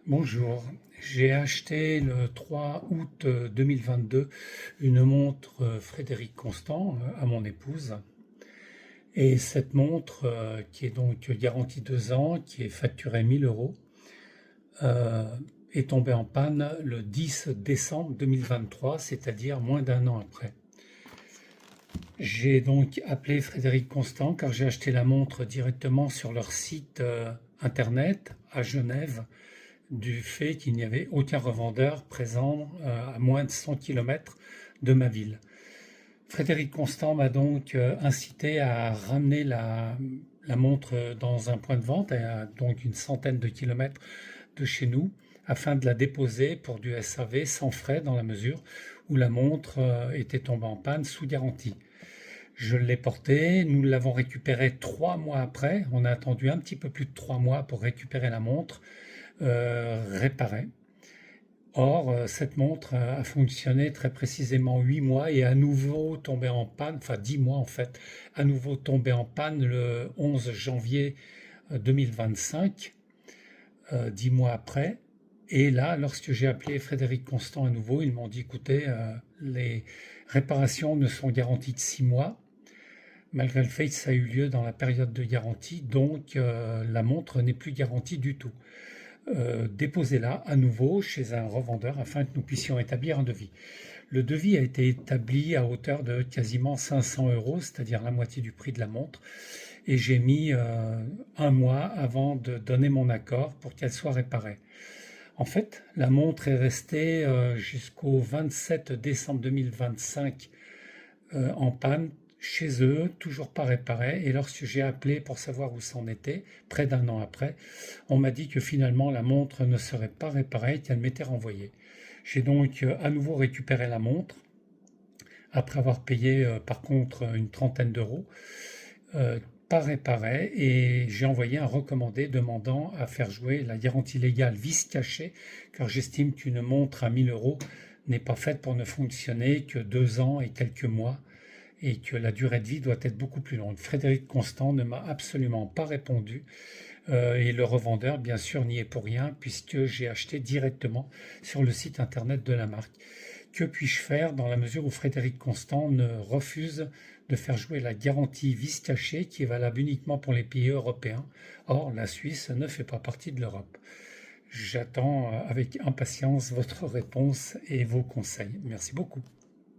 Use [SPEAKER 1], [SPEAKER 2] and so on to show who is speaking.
[SPEAKER 1] Bonjour, j'ai acheté le 3 août 2022 une montre Frédéric Constant à mon épouse. Et cette montre, qui est donc garantie 2 ans, qui est facturée 1 000 euros, euh, est tombée en panne le 10 décembre 2023, c'est-à-dire moins d'un an après. J'ai donc appelé Frédéric Constant car j'ai acheté la montre directement sur leur site internet à Genève, du fait qu'il n'y avait aucun revendeur présent à moins de 100 km de ma ville. Frédéric Constant m'a donc incité à ramener la montre dans un point de vente, à donc une centaine de kilomètres de chez nous, afin de la déposer pour du SAV sans frais dans la mesure où la montre était tombée en panne sous garantie. Je l'ai portée, nous l'avons récupérée 3 mois après. On a attendu un petit peu plus de 3 mois pour récupérer la montre réparée. Or, cette montre a fonctionné très précisément 8 mois et à nouveau tombé en panne, enfin 10 mois en fait, à nouveau tombé en panne le 11 janvier 2025, 10 mois après. Et là, lorsque j'ai appelé Frédéric Constant à nouveau, ils m'ont dit, écoutez, les réparations ne sont garanties de 6 mois, malgré le fait que ça a eu lieu dans la période de garantie, donc la montre n'est plus garantie du tout. Déposez-la à nouveau chez un revendeur afin que nous puissions établir un devis. Le devis a été établi à hauteur de quasiment 500 euros, c'est-à-dire la moitié du prix de la montre, et j'ai mis un mois avant de donner mon accord pour qu'elle soit réparée. En fait, la montre est restée jusqu'au 27 décembre 2025 en panne chez eux, toujours pas réparée. Et lorsque j'ai appelé pour savoir où c'en était, près d'un an après, on m'a dit que finalement la montre ne serait pas réparée, qu'elle m'était renvoyée. J'ai donc à nouveau récupéré la montre, après avoir payé par contre une trentaine d'euros, pas réparée, et j'ai envoyé un recommandé demandant à faire jouer la garantie légale vis cachée, car j'estime qu'une montre à 1 000 euros n'est pas faite pour ne fonctionner que 2 ans et quelques mois, et que la durée de vie doit être beaucoup plus longue. Frédéric Constant ne m'a absolument pas répondu et le revendeur, bien sûr, n'y est pour rien puisque j'ai acheté directement sur le site internet de la marque. Que puis-je faire dans la mesure où Frédéric Constant ne refuse de faire jouer la garantie vis cachée qui est valable uniquement pour les pays européens? Or, la Suisse ne fait pas partie de l'Europe. J'attends avec impatience votre réponse et vos conseils. Merci beaucoup.